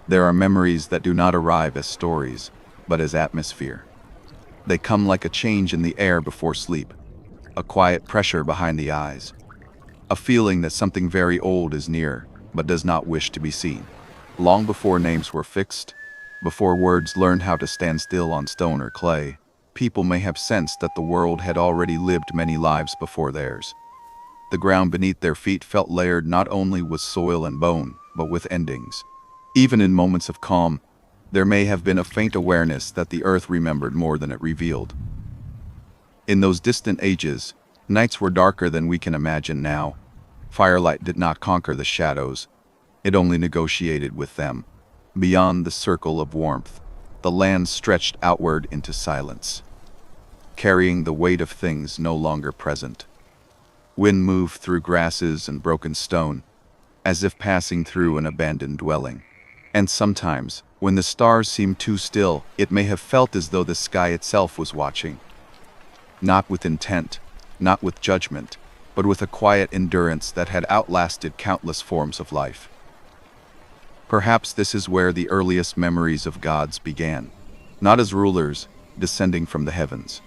There are memories that do not arrive as stories, but as atmosphere. They come like a change in the air before sleep, a quiet pressure behind the eyes, a feeling that something very old is near, but does not wish to be seen. Long before names were fixed, before words learned how to stand still on stone or clay, people may have sensed that the world had already lived many lives before theirs. The ground beneath their feet felt layered not only with soil and bone, but with endings. Even in moments of calm, there may have been a faint awareness that the earth remembered more than it revealed. In those distant ages, nights were darker than we can imagine now. Firelight did not conquer the shadows, it only negotiated with them. Beyond the circle of warmth, the land stretched outward into silence, carrying the weight of things no longer present. Wind moved through grasses and broken stone, as if passing through an abandoned dwelling. And sometimes, when the stars seemed too still, it may have felt as though the sky itself was watching. Not with intent, not with judgment, but with a quiet endurance that had outlasted countless forms of life. Perhaps this is where the earliest memories of gods began, not as rulers descending from the heavens,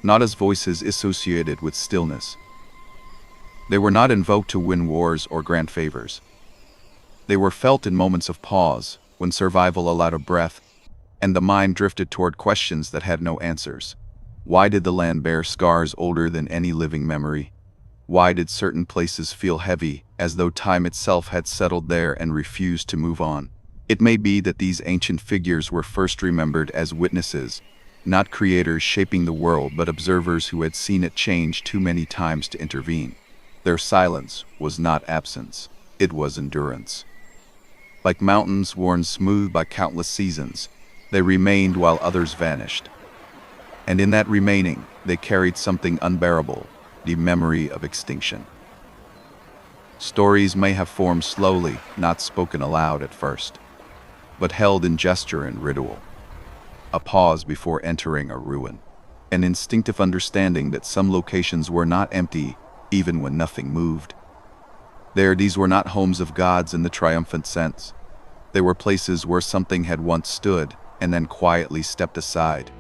not as voices associated with stillness. They were not invoked to win wars or grant favors. They were felt in moments of pause, when survival allowed a breath, and the mind drifted toward questions that had no answers. Why did the land bear scars older than any living memory? Why did certain places feel heavy, as though time itself had settled there and refused to move on? It may be that these ancient figures were first remembered as witnesses, not creators shaping the world, but observers who had seen it change too many times to intervene. Their silence was not absence, it was endurance. Like mountains worn smooth by countless seasons, they remained while others vanished. And in that remaining, they carried something unbearable, the memory of extinction. Stories may have formed slowly, not spoken aloud at first, but held in gesture and ritual. A pause before entering a ruin, an instinctive understanding that some locations were not empty even when nothing moved. These were not homes of gods in the triumphant sense. They were places where something had once stood and then quietly stepped aside,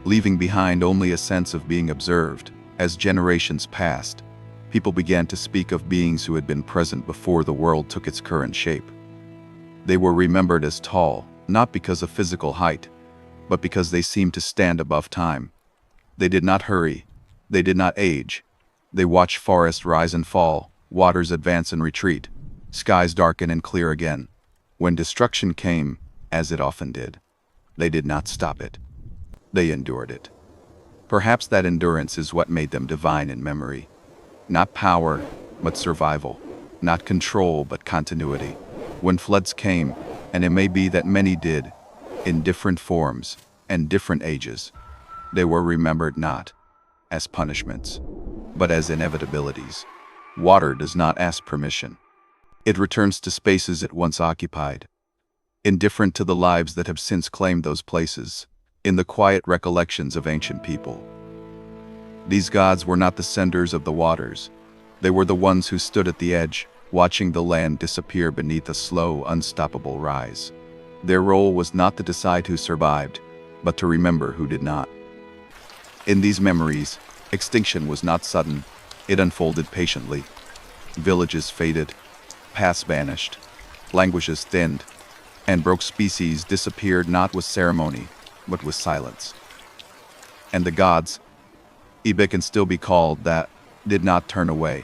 leaving behind only a sense of being observed. As generations passed, people began to speak of beings who had been present before the world took its current shape. They were remembered as tall, not because of physical height, but because they seemed to stand above time. They did not hurry, they did not age. They watched forests rise and fall, waters advance and retreat, skies darken and clear again. When destruction came, as it often did, they did not stop it. They endured it. Perhaps that endurance is what made them divine in memory. Not power, but survival. Not control, but continuity. When floods came, and it may be that many did, in different forms and different ages, they were remembered not as punishments, but as inevitabilities. Water does not ask permission. It returns to spaces it once occupied, indifferent to the lives that have since claimed those places. In the quiet recollections of ancient people, these gods were not the senders of the waters. They were the ones who stood at the edge, watching the land disappear beneath a slow, unstoppable rise. Their role was not to decide who survived, but to remember who did not. In these memories, extinction was not sudden. It unfolded patiently. Villages faded, paths vanished, languages thinned, and broke species disappeared not with ceremony, but with silence. And the gods, Ibe can still be called that, did not turn away.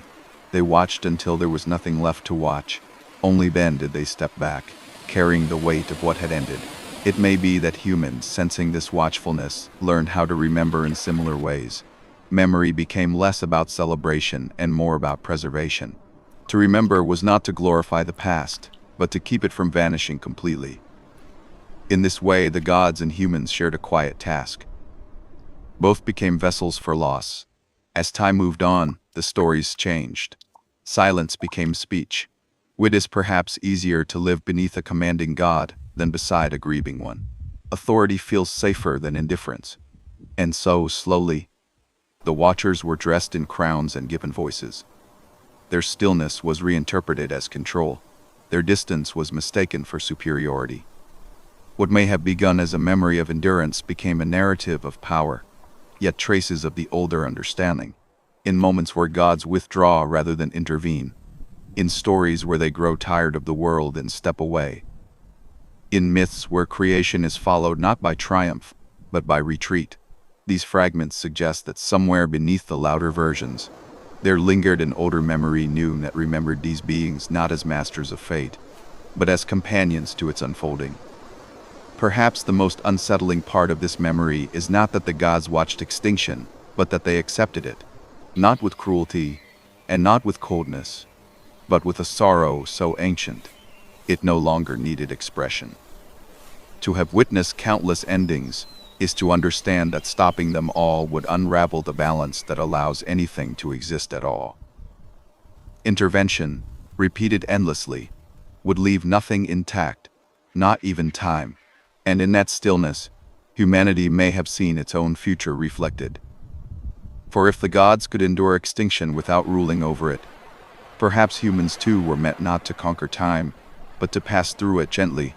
They watched until there was nothing left to watch. Only then did they step back, carrying the weight of what had ended. It may be that humans, sensing this watchfulness, learned how to remember in similar ways. Memory became less about celebration and more about preservation. To remember was not to glorify the past, but to keep it from vanishing completely. In this way, the gods and humans shared a quiet task. Both became vessels for loss. As time moved on, the stories changed. Silence became speech. It is perhaps easier to live beneath a commanding god than beside a grieving one. Authority feels safer than indifference. And so, slowly, the watchers were dressed in crowns and given voices. Their stillness was reinterpreted as control. their distance was mistaken for superiority. What may have begun as a memory of endurance became a narrative of power, yet traces of the older understanding, in moments where gods withdraw rather than intervene, in stories where they grow tired of the world and step away, in myths where creation is followed not by triumph, but by retreat. These fragments suggest that somewhere beneath the louder versions, there lingered an older memory that remembered these beings not as masters of fate, but as companions to its unfolding. Perhaps the most unsettling part of this memory is not that the gods watched extinction, but that they accepted it, not with cruelty, and not with coldness, but with a sorrow so ancient, it no longer needed expression. To have witnessed countless endings is to understand that stopping them all would unravel the balance that allows anything to exist at all. Intervention, repeated endlessly, would leave nothing intact, not even time, and in that stillness, humanity may have seen its own future reflected. For if the gods could endure extinction without ruling over it, perhaps humans too were meant not to conquer time, but to pass through it gently,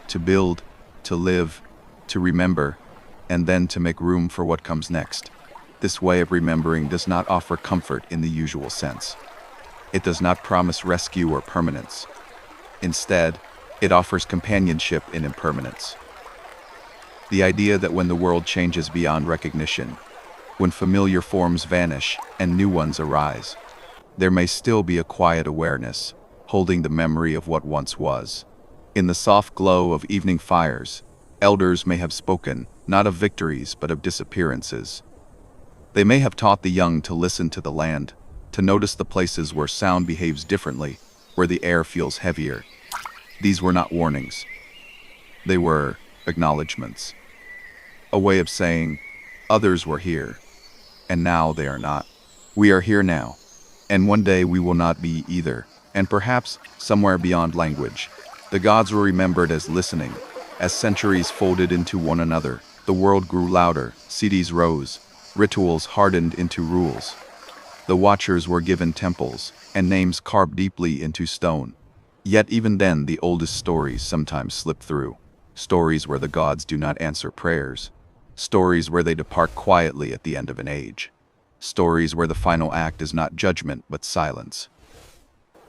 to build, to live, to remember, and then to make room for what comes next. This way of remembering does not offer comfort in the usual sense. It does not promise rescue or permanence. Instead, it offers companionship in impermanence. The idea that when the world changes beyond recognition, when familiar forms vanish and new ones arise, there may still be a quiet awareness, holding the memory of what once was. In the soft glow of evening fires, elders may have spoken, not of victories, but of disappearances. They may have taught the young to listen to the land, to notice the places where sound behaves differently, where the air feels heavier. These were not warnings. They were acknowledgments. A way of saying, others were here, and now they are not. We are here now, and one day we will not be either, and perhaps, somewhere beyond language, the gods were remembered as listening. As centuries folded into one another, the world grew louder, cities rose, rituals hardened into rules. The watchers were given temples, and names carved deeply into stone. Yet even then the oldest stories sometimes slip through. Stories where the gods do not answer prayers. Stories where they depart quietly at the end of an age. Stories where the final act is not judgment but silence.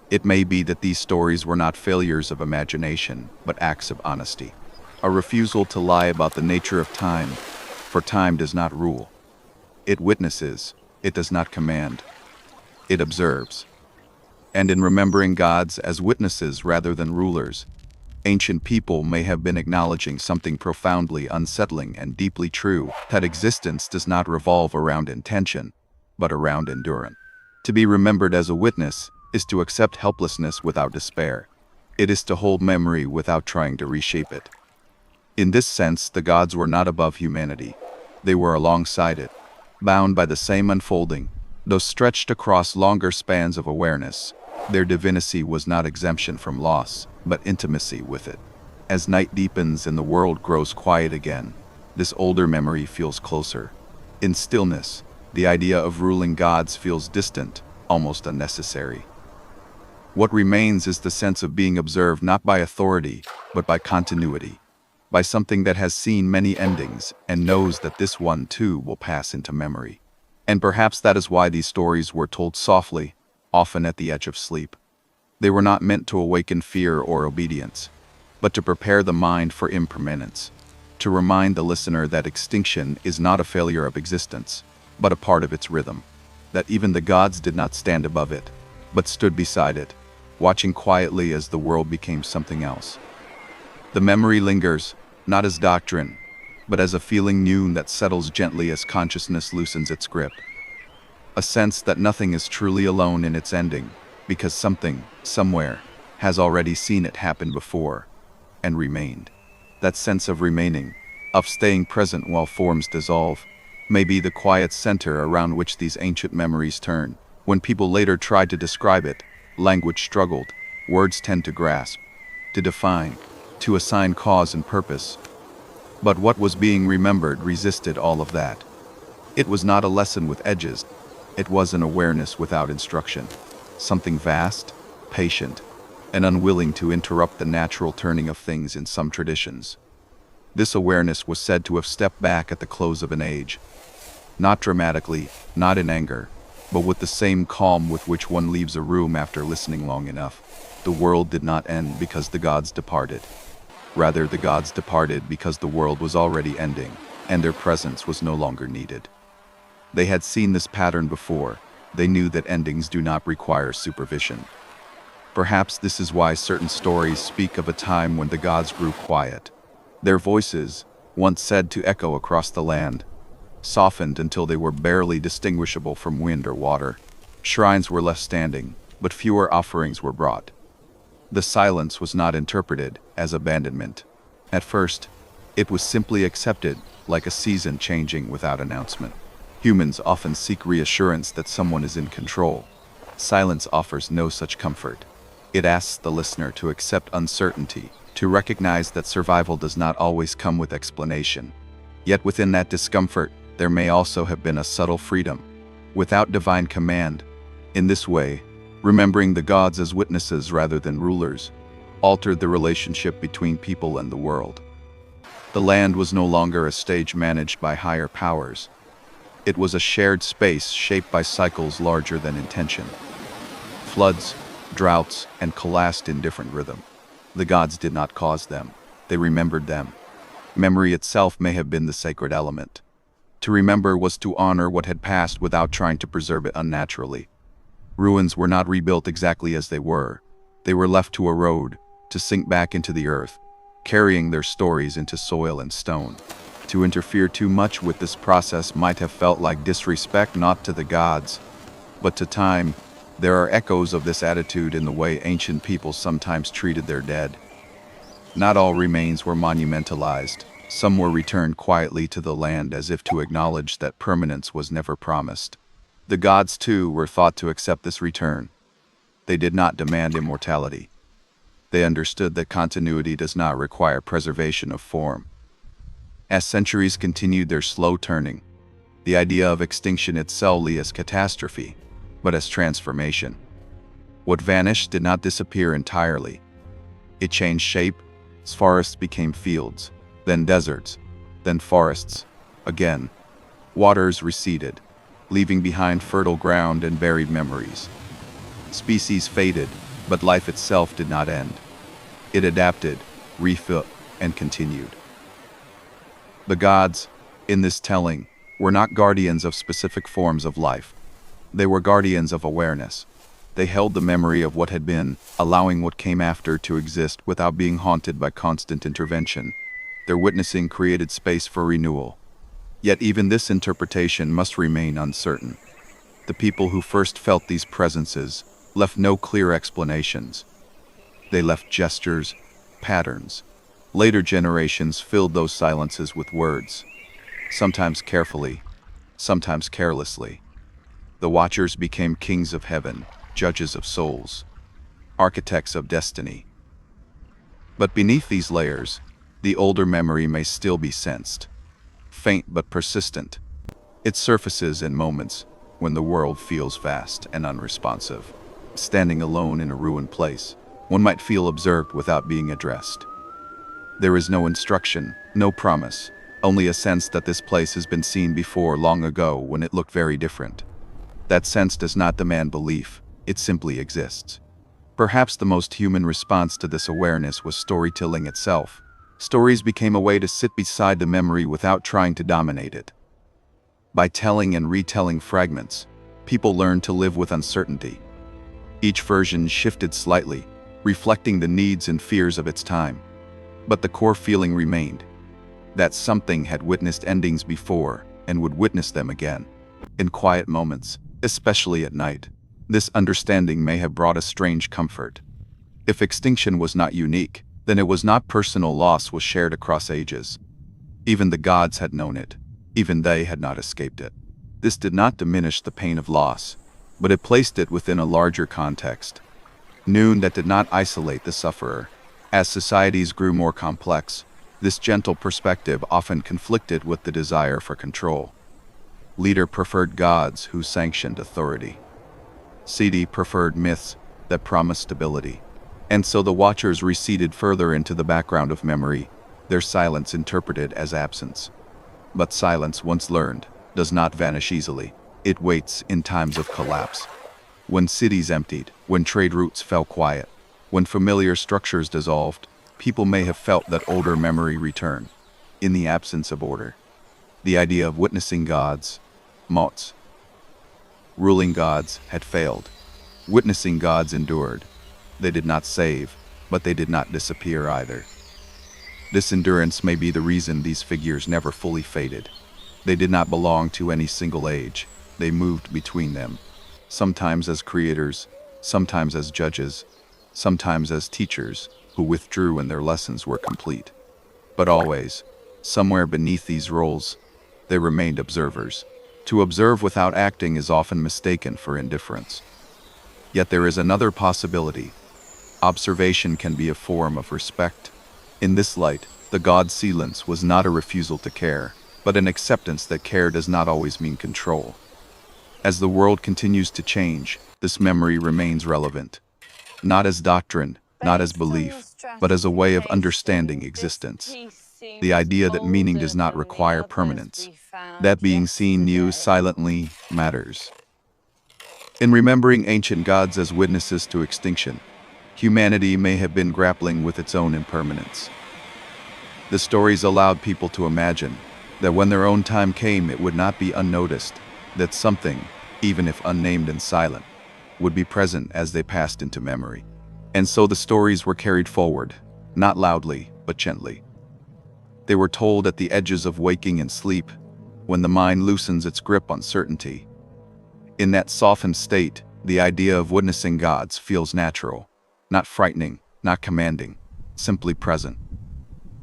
It may be that these stories were not failures of imagination, but acts of honesty. A refusal to lie about the nature of time, for time does not rule. It witnesses, it does not command. It observes. And in remembering gods as witnesses rather than rulers, ancient people may have been acknowledging something profoundly unsettling and deeply true, that existence does not revolve around intention, but around endurance. To be remembered as a witness is to accept helplessness without despair. It is to hold memory without trying to reshape it. In this sense, the gods were not above humanity. They were alongside it, bound by the same unfolding, though stretched across longer spans of awareness. Their divinity was not exemption from loss, but intimacy with it. As night deepens and the world grows quiet again, this older memory feels closer. In stillness, the idea of ruling gods feels distant, almost unnecessary. What remains is the sense of being observed not by authority, but by continuity, by something that has seen many endings and knows that this one too will pass into memory. And perhaps that is why these stories were told softly, often at the edge of sleep. They were not meant to awaken fear or obedience, but to prepare the mind for impermanence, to remind the listener that extinction is not a failure of existence, but a part of its rhythm, that even the gods did not stand above it, but stood beside it, watching quietly as the world became something else. The memory lingers, not as doctrine, but as a feeling new that settles gently as consciousness loosens its grip. A sense that nothing is truly alone in its ending, because something, somewhere, has already seen it happen before, and remained. That sense of remaining, of staying present while forms dissolve, may be the quiet center around which these ancient memories turn. When people later tried to describe it, language struggled, words tend to grasp, to define, to assign cause and purpose. But what was being remembered resisted all of that. It was not a lesson with edges. It was an awareness without instruction, something vast, patient, and unwilling to interrupt the natural turning of things in some traditions. This awareness was said to have stepped back at the close of an age. Not dramatically, not in anger, but with the same calm with which one leaves a room after listening long enough. The world did not end because the gods departed. Rather, the gods departed because the world was already ending, and their presence was no longer needed. They had seen this pattern before. They knew that endings do not require supervision. Perhaps this is why certain stories speak of a time when the gods grew quiet. Their voices, once said to echo across the land, softened until they were barely distinguishable from wind or water. Shrines were left standing, but fewer offerings were brought. The silence was not interpreted as abandonment. At first, it was simply accepted, like a season changing without announcement. Humans often seek reassurance that someone is in control. Silence offers no such comfort. It asks the listener to accept uncertainty, to recognize that survival does not always come with explanation. Yet within that discomfort, there may also have been a subtle freedom, without divine command. In this way, remembering the gods as witnesses rather than rulers, altered the relationship between people and the world. The land was no longer a stage managed by higher powers. It was a shared space shaped by cycles larger than intention. Floods, droughts, and collapsed in different rhythm. The gods did not cause them, they remembered them. Memory itself may have been the sacred element. To remember was to honor what had passed without trying to preserve it unnaturally. Ruins were not rebuilt exactly as they were. They were left to erode, to sink back into the earth, carrying their stories into soil and stone. To interfere too much with this process might have felt like disrespect not to the gods, but to time. There are echoes of this attitude in the way ancient peoples sometimes treated their dead. Not all remains were monumentalized. Some were returned quietly to the land as if to acknowledge that permanence was never promised. The gods, too, were thought to accept this return. They did not demand immortality. They understood that continuity does not require preservation of form. As centuries continued their slow turning, the idea of extinction itself as catastrophe, but as transformation. What vanished did not disappear entirely. It changed shape. Forests became fields, then deserts, then forests. Again, waters receded, leaving behind fertile ground and buried memories. Species faded, but life itself did not end. It adapted, refilled, and continued. The gods, in this telling, were not guardians of specific forms of life. They were guardians of awareness. They held the memory of what had been, allowing what came after to exist without being haunted by constant intervention. Their witnessing created space for renewal. Yet even this interpretation must remain uncertain. The people who first felt these presences left no clear explanations. They left gestures, patterns. Later generations filled those silences with words, sometimes carefully, sometimes carelessly. The watchers became kings of heaven, judges of souls, architects of destiny. But beneath these layers, the older memory may still be sensed, faint but persistent. It surfaces in moments when the world feels vast and unresponsive. Standing alone in a ruined place, one might feel observed without being addressed. There is no instruction, no promise, only a sense that this place has been seen before long ago when it looked very different. That sense does not demand belief, it simply exists. Perhaps the most human response to this awareness was storytelling itself. Stories became a way to sit beside the memory without trying to dominate it. By telling and retelling fragments, people learned to live with uncertainty. Each version shifted slightly, reflecting the needs and fears of its time. But the core feeling remained, that something had witnessed endings before and would witness them again. In quiet moments, especially at night, this understanding may have brought a strange comfort. If extinction was not unique, then it was not personal. Loss was shared across ages. Even the gods had known it. Even they had not escaped it. This did not diminish the pain of loss, but it placed it within a larger context. Noon that did not isolate the sufferer. As societies grew more complex, this gentle perspective often conflicted with the desire for control. Leader preferred gods who sanctioned authority. CD preferred myths that promised stability. And so the watchers receded further into the background of memory, their silence interpreted as absence. But silence, once learned, does not vanish easily. It waits in times of collapse. When cities emptied, when trade routes fell quiet, when familiar structures dissolved, people may have felt that older memory return. In the absence of order, the idea of witnessing gods, mots, ruling gods, had failed. Witnessing gods endured. They did not save, but they did not disappear either. This endurance may be the reason these figures never fully faded. They did not belong to any single age. They moved between them, sometimes as creators, sometimes as judges, sometimes as teachers who withdrew when their lessons were complete. But always, somewhere beneath these roles, they remained observers. To observe without acting is often mistaken for indifference. Yet there is another possibility. Observation can be a form of respect. In this light, the god's silence was not a refusal to care, but an acceptance that care does not always mean control. As the world continues to change, this memory remains relevant. Not as doctrine, not as belief, but as a way of understanding existence. The idea that meaning does not require permanence, that being seen new silently matters. In remembering ancient gods as witnesses to extinction, humanity may have been grappling with its own impermanence. The stories allowed people to imagine that when their own time came, it would not be unnoticed, that something, even if unnamed and silent, would be present as they passed into memory. And so the stories were carried forward, not loudly, but gently. They were told at the edges of waking and sleep, when the mind loosens its grip on certainty. In that softened state, the idea of witnessing gods feels natural, not frightening, not commanding, simply present.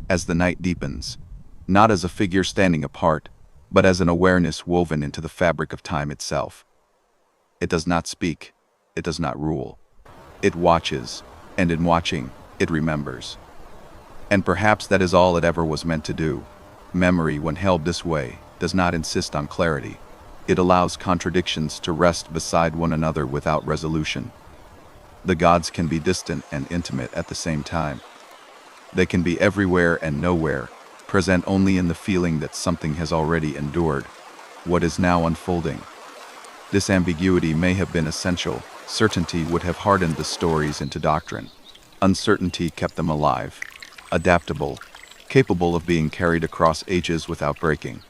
As the night deepens, not as a figure standing apart, but as an awareness woven into the fabric of time itself. It does not speak, it does not rule. It watches, and in watching, it remembers. And perhaps that is all it ever was meant to do. Memory, when held this way, does not insist on clarity. It allows contradictions to rest beside one another without resolution. The gods can be distant and intimate at the same time. They can be everywhere and nowhere, present only in the feeling that something has already endured, what is now unfolding. This ambiguity may have been essential. Certainty would have hardened the stories into doctrine. Uncertainty kept them alive, adaptable, capable of being carried across ages without breaking.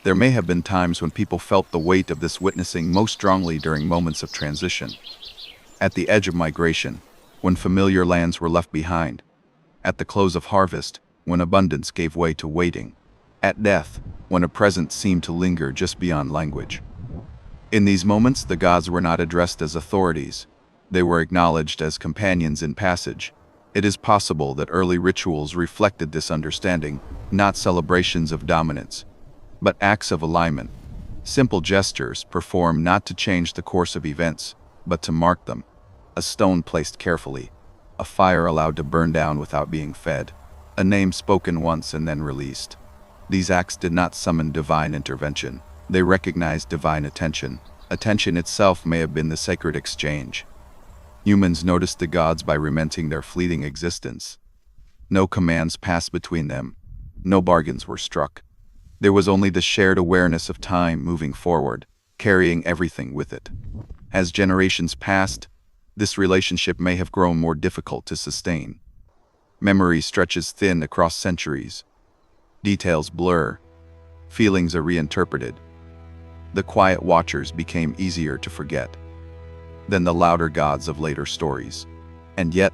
There may have been times when people felt the weight of this witnessing most strongly during moments of transition. At the edge of migration, when familiar lands were left behind. At the close of harvest, when abundance gave way to waiting. At death, when a presence seemed to linger just beyond language. In these moments, the gods were not addressed as authorities. They were acknowledged as companions in passage. It is possible that early rituals reflected this understanding, not celebrations of dominance, but acts of alignment. Simple gestures performed not to change the course of events, but to mark them. A stone placed carefully, a fire allowed to burn down without being fed, a name spoken once and then released. These acts did not summon divine intervention. They recognized divine attention. Attention itself may have been the sacred exchange. Humans noticed the gods by rementing their fleeting existence. No commands passed between them. No bargains were struck. There was only the shared awareness of time moving forward, carrying everything with it. As generations passed, this relationship may have grown more difficult to sustain. Memory stretches thin across centuries. Details blur. Feelings are reinterpreted. The quiet watchers became easier to forget than the louder gods of later stories. And yet,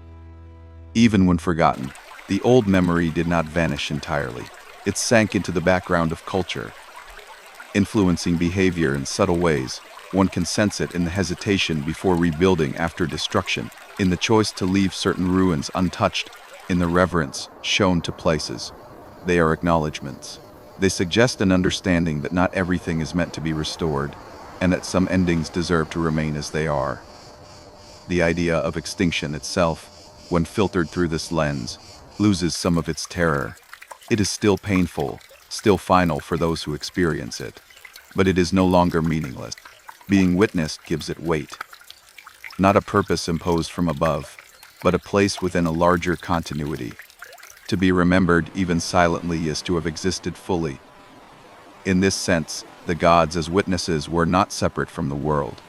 even when forgotten, the old memory did not vanish entirely. It sank into the background of culture, influencing behavior in subtle ways. One can sense it in the hesitation before rebuilding after destruction, in the choice to leave certain ruins untouched, in the reverence shown to places. They are acknowledgments. They suggest an understanding that not everything is meant to be restored, and that some endings deserve to remain as they are. The idea of extinction itself, when filtered through this lens, loses some of its terror. It is still painful, still final for those who experience it, but it is no longer meaningless. Being witnessed gives it weight. Not a purpose imposed from above, but a place within a larger continuity. To be remembered even silently is to have existed fully. In this sense, the gods as witnesses were not separate from the world.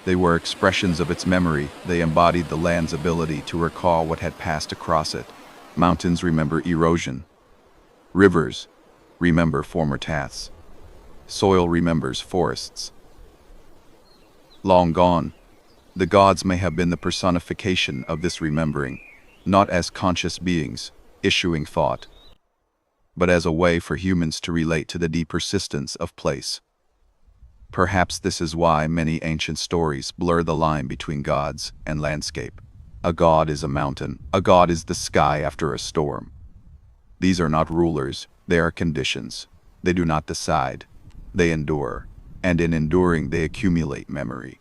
They were expressions of its memory. They embodied the land's ability to recall what had passed across it. Mountains remember erosion. Rivers remember former tasks. Soil remembers forests. Long gone, the gods may have been the personification of this remembering, not as conscious beings issuing thought, but as a way for humans to relate to the deep persistence of place. Perhaps this is why many ancient stories blur the line between gods and landscape. A god is a mountain. A god is the sky after a storm. These are not rulers, they are conditions. They do not decide. They endure, and in enduring they accumulate memory.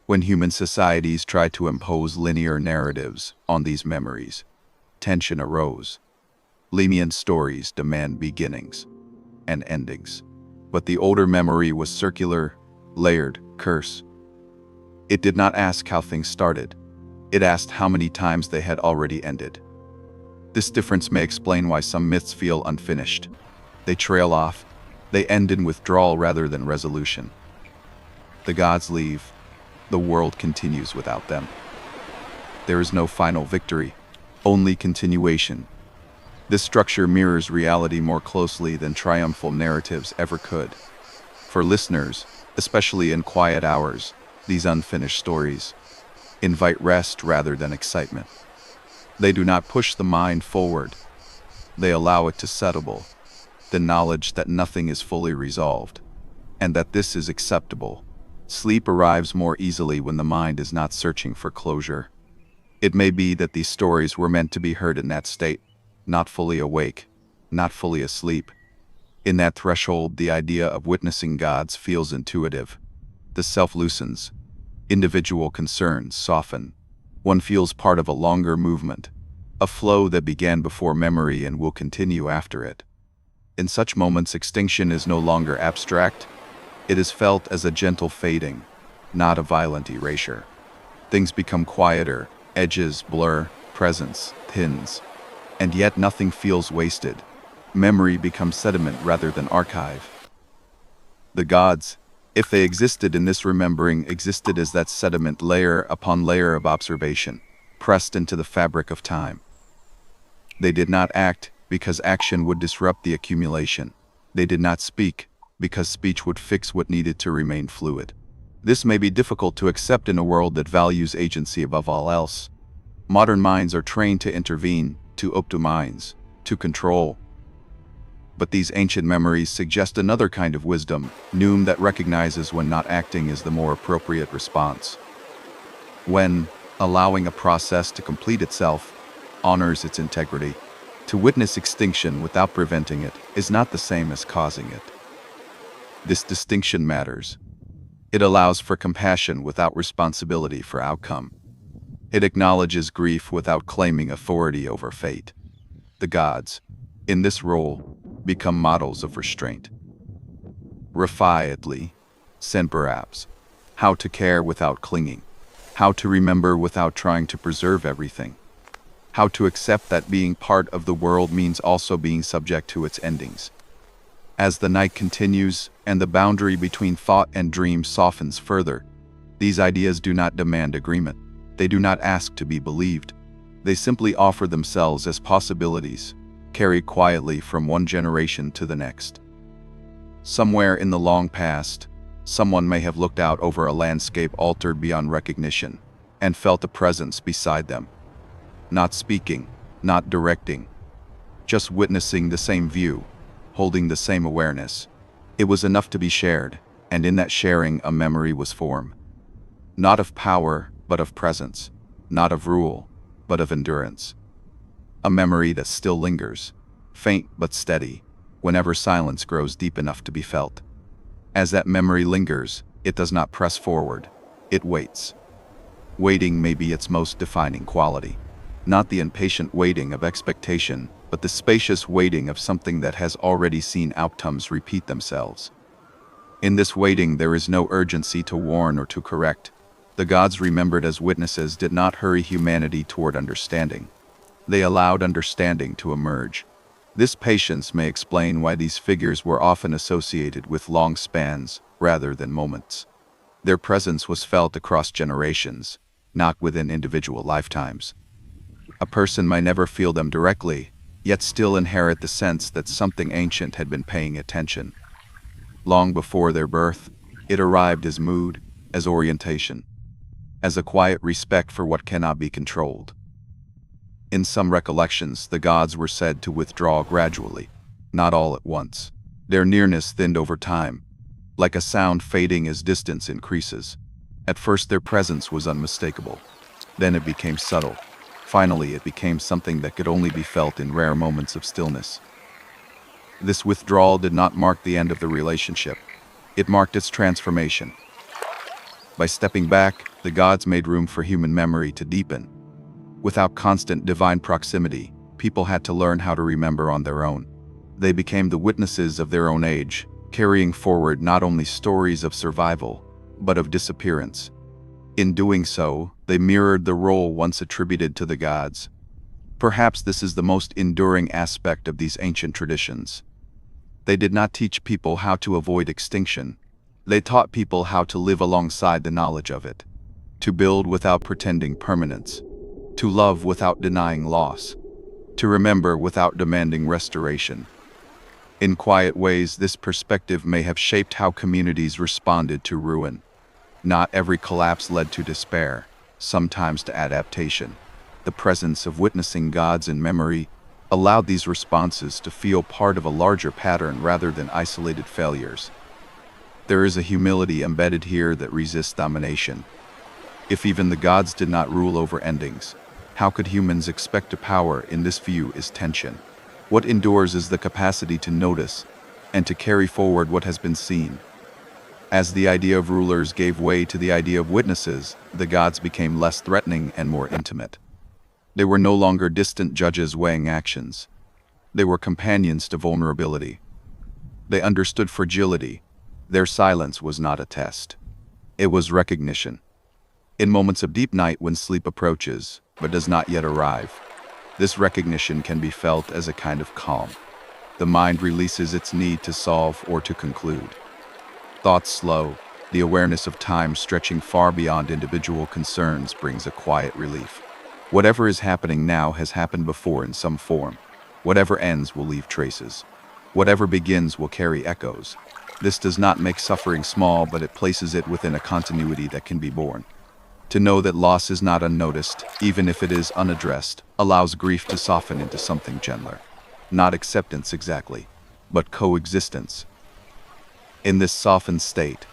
When human societies try to impose linear narratives on these memories, tension arose. Lenient stories demand beginnings and endings. But the older memory was circular, layered, curse. It did not ask how things started. It asked how many times they had already ended. This difference may explain why some myths feel unfinished. They trail off. They end in withdrawal rather than resolution. The gods leave. The world continues without them. There is no final victory, only continuation. This structure mirrors reality more closely than triumphal narratives ever could. For listeners, especially in quiet hours, these unfinished stories invite rest rather than excitement. They do not push the mind forward. They allow it to settle, the knowledge that nothing is fully resolved, and that this is acceptable. Sleep arrives more easily when the mind is not searching for closure. It may be that these stories were meant to be heard in that state, not fully awake, not fully asleep. In that threshold, the idea of witnessing gods feels intuitive. The self loosens. Individual concerns soften. One feels part of a longer movement, a flow that began before memory and will continue after it. In such moments, extinction is no longer abstract. It is felt as a gentle fading, not a violent erasure. Things become quieter, edges blur, presence thins. And yet nothing feels wasted. Memory becomes sediment rather than archive. The gods, if they existed in this remembering, existed as that sediment, layer upon layer of observation, pressed into the fabric of time. They did not act because action would disrupt the accumulation. They did not speak because speech would fix what needed to remain fluid. This may be difficult to accept in a world that values agency above all else. Modern minds are trained to intervene, to optimize, to control. But these ancient memories suggest another kind of wisdom, that recognizes when not acting is the more appropriate response. When allowing a process to complete itself honors its integrity. To witness extinction without preventing it is not the same as causing it. This distinction matters. It allows for compassion without responsibility for outcome. It acknowledges grief without claiming authority over fate. The gods, in this role, become models of restraint. Rafiatli, semper apps. How to care without clinging. How to remember without trying to preserve everything. How to accept that being part of the world means also being subject to its endings. As the night continues and the boundary between thought and dream softens further, these ideas do not demand agreement. They do not ask to be believed. They simply offer themselves as possibilities, carried quietly from one generation to the next. Somewhere in the long past, someone may have looked out over a landscape altered beyond recognition and felt a presence beside them. Not speaking, not directing, just witnessing the same view, holding the same awareness. It was enough to be shared, and in that sharing a memory was formed. Not of power, but of presence. Not of rule, but of endurance. A memory that still lingers, faint but steady, whenever silence grows deep enough to be felt. As that memory lingers, it does not press forward, it waits. Waiting may be its most defining quality. Not the impatient waiting of expectation, but the spacious waiting of something that has already seen outcomes repeat themselves. In this waiting there is no urgency to warn or to correct. The gods remembered as witnesses did not hurry humanity toward understanding. They allowed understanding to emerge. This patience may explain why these figures were often associated with long spans rather than moments. Their presence was felt across generations, not within individual lifetimes. A person might never feel them directly, yet still inherit the sense that something ancient had been paying attention. Long before their birth, it arrived as mood, as orientation, as a quiet respect for what cannot be controlled. In some recollections, the gods were said to withdraw gradually, not all at once. Their nearness thinned over time, like a sound fading as distance increases. At first their presence was unmistakable. Then it became subtle. Finally, it became something that could only be felt in rare moments of stillness. This withdrawal did not mark the end of the relationship. It marked its transformation. By stepping back, the gods made room for human memory to deepen. Without constant divine proximity, people had to learn how to remember on their own. They became the witnesses of their own age, carrying forward not only stories of survival, but of disappearance. In doing so, they mirrored the role once attributed to the gods. Perhaps this is the most enduring aspect of these ancient traditions. They did not teach people how to avoid extinction. They taught people how to live alongside the knowledge of it, to build without pretending permanence, to love without denying loss, to remember without demanding restoration. In quiet ways, this perspective may have shaped how communities responded to ruin. Not every collapse led to despair, sometimes to adaptation. The presence of witnessing gods in memory allowed these responses to feel part of a larger pattern rather than isolated failures. There is a humility embedded here that resists domination. If even the gods did not rule over endings, how could humans expect to power? In this view is tension. What endures is the capacity to notice and to carry forward what has been seen. As the idea of rulers gave way to the idea of witnesses, the gods became less threatening and more intimate. They were no longer distant judges weighing actions. They were companions to vulnerability. They understood fragility. Their silence was not a test. It was recognition. In moments of deep night when sleep approaches, but does not yet arrive, this recognition can be felt as a kind of calm. The mind releases its need to solve or to conclude. Thoughts slow. The awareness of time stretching far beyond individual concerns brings a quiet relief. Whatever is happening now has happened before in some form. Whatever ends will leave traces. Whatever begins will carry echoes. This does not make suffering small, but it places it within a continuity that can be borne. To know that loss is not unnoticed, even if it is unaddressed, allows grief to soften into something gentler. Not acceptance exactly, but coexistence. In this softened state,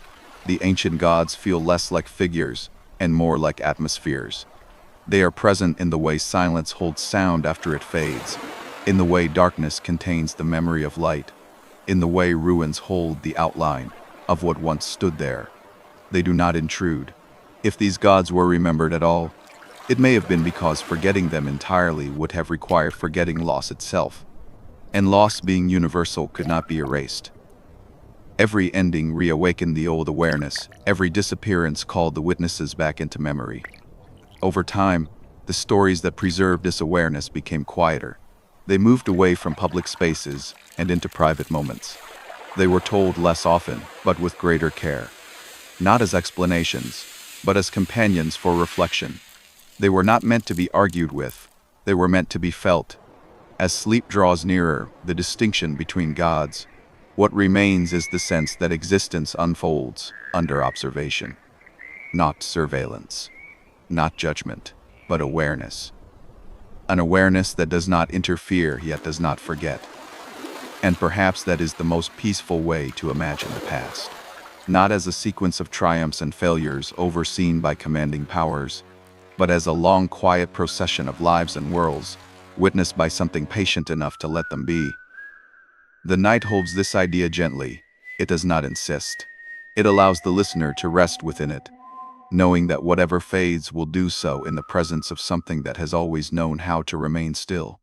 the ancient gods feel less like figures and more like atmospheres. They are present in the way silence holds sound after it fades, in the way darkness contains the memory of light, in the way ruins hold the outline of what once stood there. They do not intrude. If these gods were remembered at all, it may have been because forgetting them entirely would have required forgetting loss itself, and loss being universal could not be erased. Every ending reawakened the old awareness, every disappearance called the witnesses back into memory. Over time, the stories that preserved this awareness became quieter. They moved away from public spaces and into private moments. They were told less often, but with greater care. Not as explanations, but as companions for reflection. They were not meant to be argued with. They were meant to be felt. As sleep draws nearer, the distinction between gods, what remains is the sense that existence unfolds under observation. Not surveillance, not judgment, but awareness. An awareness that does not interfere yet does not forget. And perhaps that is the most peaceful way to imagine the past. Not as a sequence of triumphs and failures overseen by commanding powers, but as a long, quiet procession of lives and worlds, witnessed by something patient enough to let them be. The night holds this idea gently. It does not insist. It allows the listener to rest within it, knowing that whatever fades will do so in the presence of something that has always known how to remain still.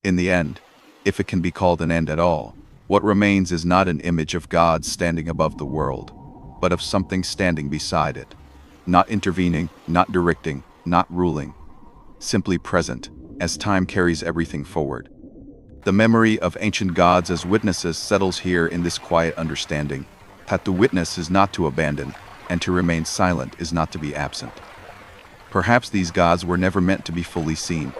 In the end, if it can be called an end at all, what remains is not an image of God standing above the world, but of something standing beside it. not intervening, not directing, not ruling, simply present, as time carries everything forward. The memory of ancient gods as witnesses settles here in this quiet understanding that the witness is not to abandon, and to remain silent is not to be absent. Perhaps these gods were never meant to be fully seen.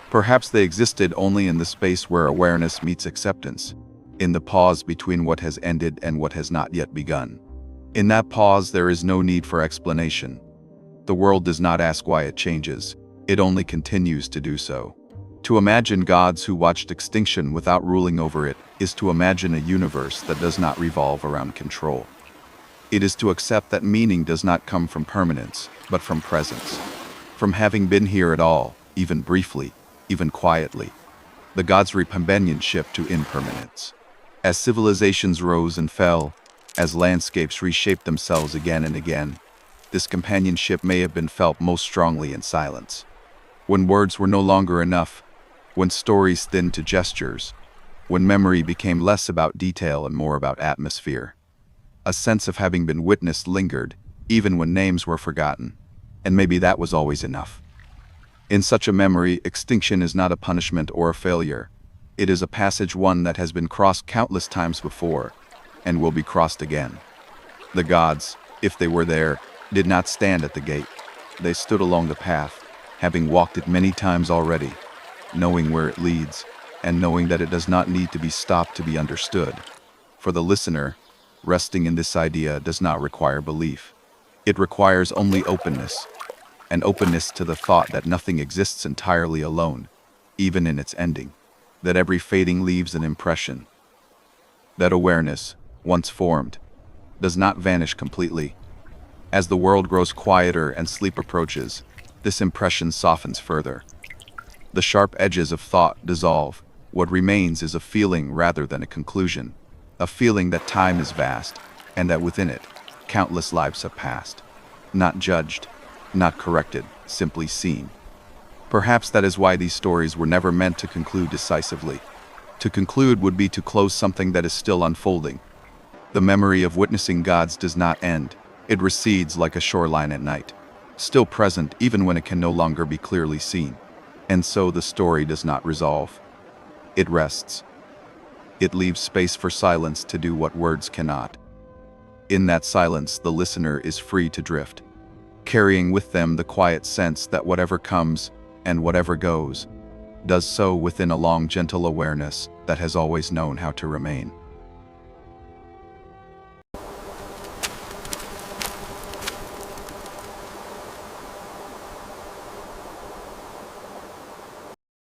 Perhaps they existed only in the space where awareness meets acceptance, in the pause between what has ended and what has not yet begun. In that pause, there is no need for explanation. The world does not ask why it changes, it only continues to do so. To imagine gods who watched extinction without ruling over it is to imagine a universe that does not revolve around control. It is to accept that meaning does not come from permanence, but from presence. From having been here at all, even briefly, even quietly. The gods' companionship to impermanence. As civilizations rose and fell, as landscapes reshaped themselves again and again, this companionship may have been felt most strongly in silence. When words were no longer enough, when stories thinned to gestures, when memory became less about detail and more about atmosphere. A sense of having been witnessed lingered, even when names were forgotten, and maybe that was always enough. In such a memory, extinction is not a punishment or a failure. It is a passage, one that has been crossed countless times before, and will be crossed again. The gods, if they were there, did not stand at the gate. They stood along the path, having walked it many times already, knowing where it leads, and knowing that it does not need to be stopped to be understood. For the listener, resting in this idea does not require belief. It requires only openness, an openness to the thought that nothing exists entirely alone, even in its ending, that every fading leaves an impression, that awareness, once formed, does not vanish completely. As the world grows quieter and sleep approaches, this impression softens further. The sharp edges of thought dissolve. What remains is a feeling rather than a conclusion, a feeling that time is vast, and that within it, countless lives have passed. Not judged, not corrected, simply seen. Perhaps that is why these stories were never meant to conclude decisively. To conclude would be to close something that is still unfolding. The memory of witnessing gods does not end. It recedes like a shoreline at night, still present even when it can no longer be clearly seen. And so the story does not resolve. It rests. It leaves space for silence to do what words cannot. In that silence, the listener is free to drift, carrying with them the quiet sense that whatever comes and whatever goes, does so within a long, gentle awareness that has always known how to remain.